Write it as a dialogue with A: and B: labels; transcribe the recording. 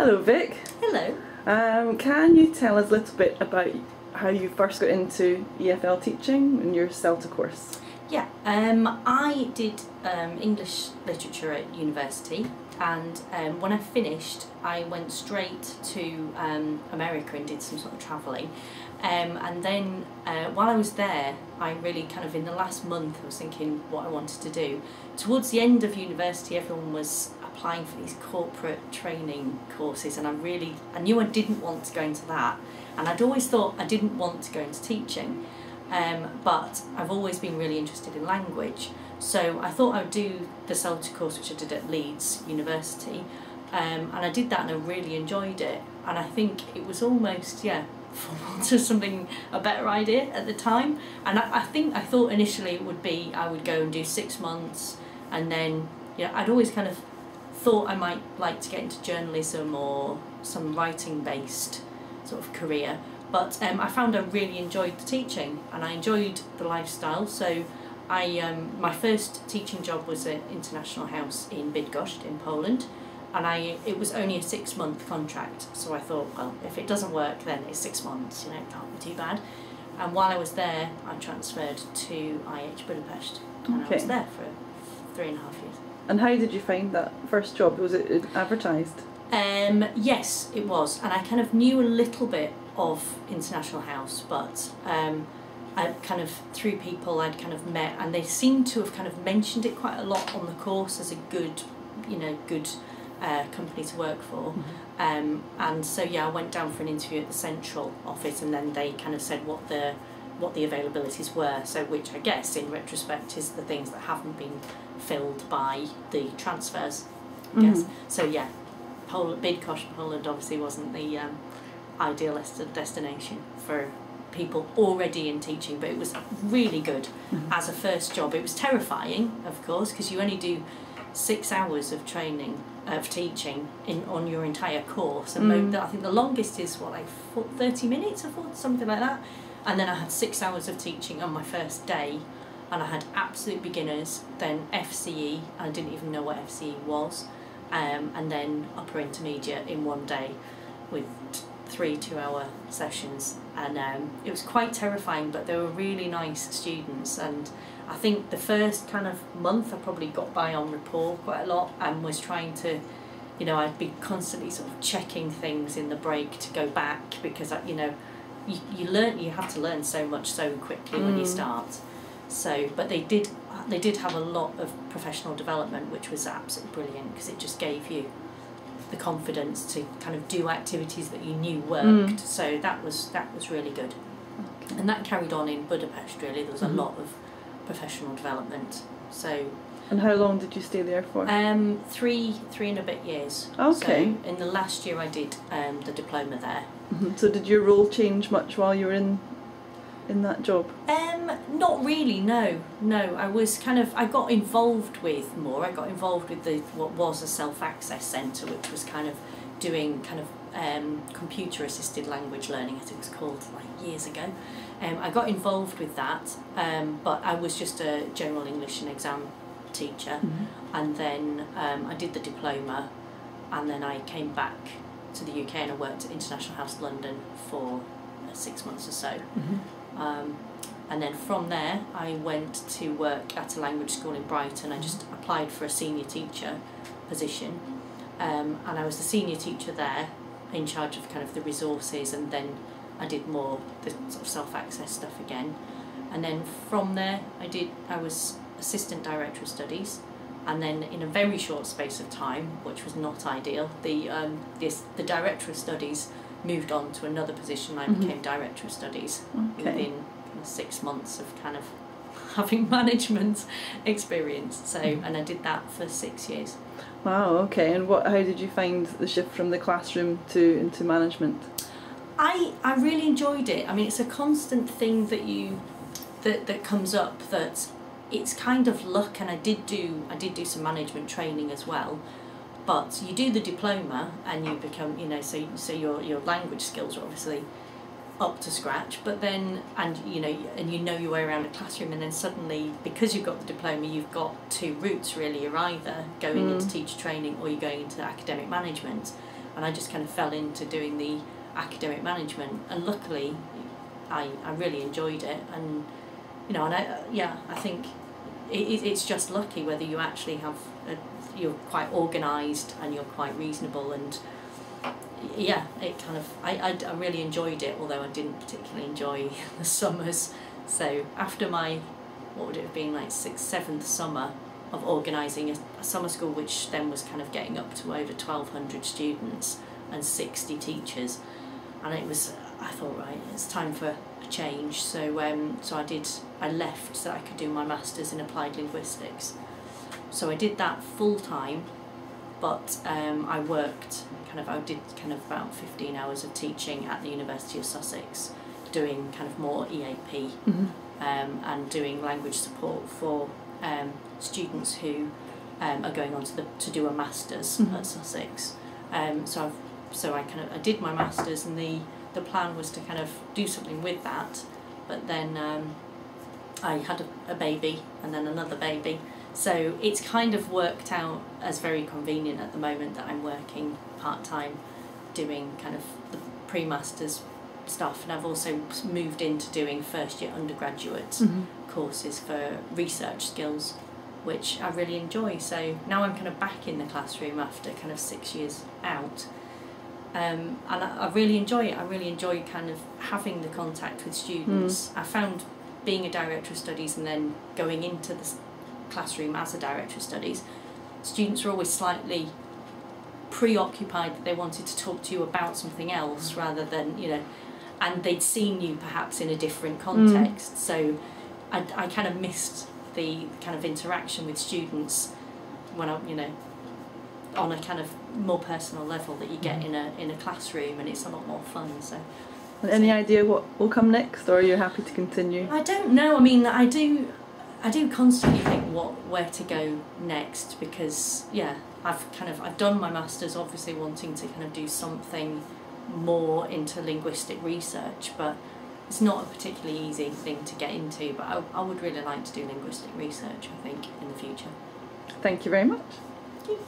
A: Hello Vic.
B: Hello.
A: Can you tell us a little bit about how you first got into EFL teaching and your CELTA course?
B: Yeah, I did English literature at university, and when I finished I went straight to America and did some sort of travelling, and then while I was there I really kind of in the last month I was thinking what I wanted to do. Towards the end of university everyone was applying for these corporate training courses, and I knew I didn't want to go into that, and I'd always thought I didn't want to go into teaching. But I've always been really interested in language, so I thought I would do the CELTA course, which I did at Leeds University, and I did that and I really enjoyed it, and I think it was almost, for want of a better idea at the time, and I thought initially it would be I would go and do 6 months, and then I'd always kind of thought I might like to get into journalism or some writing based sort of career. But I found I really enjoyed the teaching and I enjoyed the lifestyle. So my first teaching job was at International House in Bydgoszcz in Poland, and it was only a 6-month contract. So I thought, well, if it doesn't work, then it's 6 months. It can't be too bad. And while I was there, I transferred to IH Budapest, and I was there for 3.5 years.
A: And how did you find that first job? Was it advertised?
B: Yes, it was, and I kind of knew a little bit of International House, but I kind of through people I'd kind of met, and they seemed to have kind of mentioned it quite a lot on the course as a good company to work for. Mm-hmm. And so I went down for an interview at the central office, and then they kind of said what the availabilities were. So which I guess in retrospect is the things that haven't been filled by the transfers. I guess. Mm-hmm. So Bydgoszcz, Poland obviously wasn't the ideal destination for people already in teaching, but it was really good. Mm-hmm. As a first job. It was terrifying, of course, because you only do 6 hours of training of teaching on your entire course, and I think the longest is 30 minutes or something like that. And then I had 6 hours of teaching on my first day, and I had absolute beginners, then FCE, and I didn't even know what FCE was, and then upper intermediate in one day with 3 2-hour sessions, and it was quite terrifying, but they were really nice students. And I think the first kind of month I probably got by on rapport quite a lot, and was trying to, I'd be constantly sort of checking things in the break to go back, because you have to learn so much so quickly when you start. So, but they did have a lot of professional development, which was absolutely brilliant, because it just gave you the confidence to kind of do activities that you knew worked. So that was really good. Okay. And that carried on in Budapest. Really, there was a lot of professional development. So.
A: And how long did you stay there for?
B: 3 and a bit years.
A: Okay.
B: So in the last year I did the diploma there. Mm-hmm.
A: So did your role change much while you were in that job?
B: Not really, no. I got involved with what was a self-access centre, which was kind of doing computer assisted language learning, I think it was called, years ago. I got involved with that, but I was just a general English and exam teacher. Mm-hmm. And then I did the diploma, and then I came back to the UK and I worked at International House London for 6 months or so. Mm-hmm. And then from there I went to work at a language school in Brighton. I just applied for a senior teacher position, and I was the senior teacher there, in charge of kind of the resources, and then I did more the sort of self-access stuff again. And then from there I was assistant director of studies, and then in a very short space of time, which was not ideal, the director of studies moved on to another position. I became director of studies within 6 months of kind of having management experience. So, and I did that for 6 years.
A: Wow. Okay. And how did you find the shift from the classroom into management?
B: I really enjoyed it. I mean, it's a constant thing that comes up, that it's kind of luck, and I did do some management training as well. But you do the diploma and you become, so your language skills are obviously up to scratch, but then, and you know your way around a classroom, and then suddenly, because you've got the diploma, you've got 2 routes really. You're either going into teacher training or you're going into academic management. and I just kind of fell into doing the academic management, and luckily I really enjoyed it, and you know, and I think it's just lucky whether you actually have you're quite organised and you're quite reasonable, and yeah, it kind of I really enjoyed it, although I didn't particularly enjoy the summers. So after my, what would it have been, like 6th, 7th summer of organising a summer school, which then was kind of getting up to over 1,200 students and 60 teachers, and it was, I thought, right, it's time for a change. So I left so I could do my masters in applied linguistics. So I did that full time, but I did about 15 hours of teaching at the University of Sussex, doing kind of more EAP, and doing language support for students who are going on to do a masters at Sussex. So I did my masters, and the plan was to kind of do something with that, but then I had a baby and then another baby. So it's kind of worked out as very convenient at the moment that I'm working part-time doing kind of the pre-masters stuff, and I've also moved into doing first-year undergraduate courses for research skills, which I really enjoy. So now I'm kind of back in the classroom after kind of 6 years out, and I really enjoy it. I really enjoy kind of having the contact with students. I found being a director of studies and then going into the classroom as a director of studies, students are always slightly preoccupied that they wanted to talk to you about something else rather than, you know, and they'd seen you perhaps in a different context. So I kind of missed the kind of interaction with students when I, you know, on a kind of more personal level that you get in a classroom, and it's a lot more fun. So
A: any idea what will come next, or are you happy to continue?
B: I don't know. I mean, I do constantly think where to go next, because yeah, I've done my masters, obviously wanting to kind of do something more into linguistic research, but it's not a particularly easy thing to get into, but I would really like to do linguistic research, I think, in the future.
A: Thank you very much.
B: Thank you.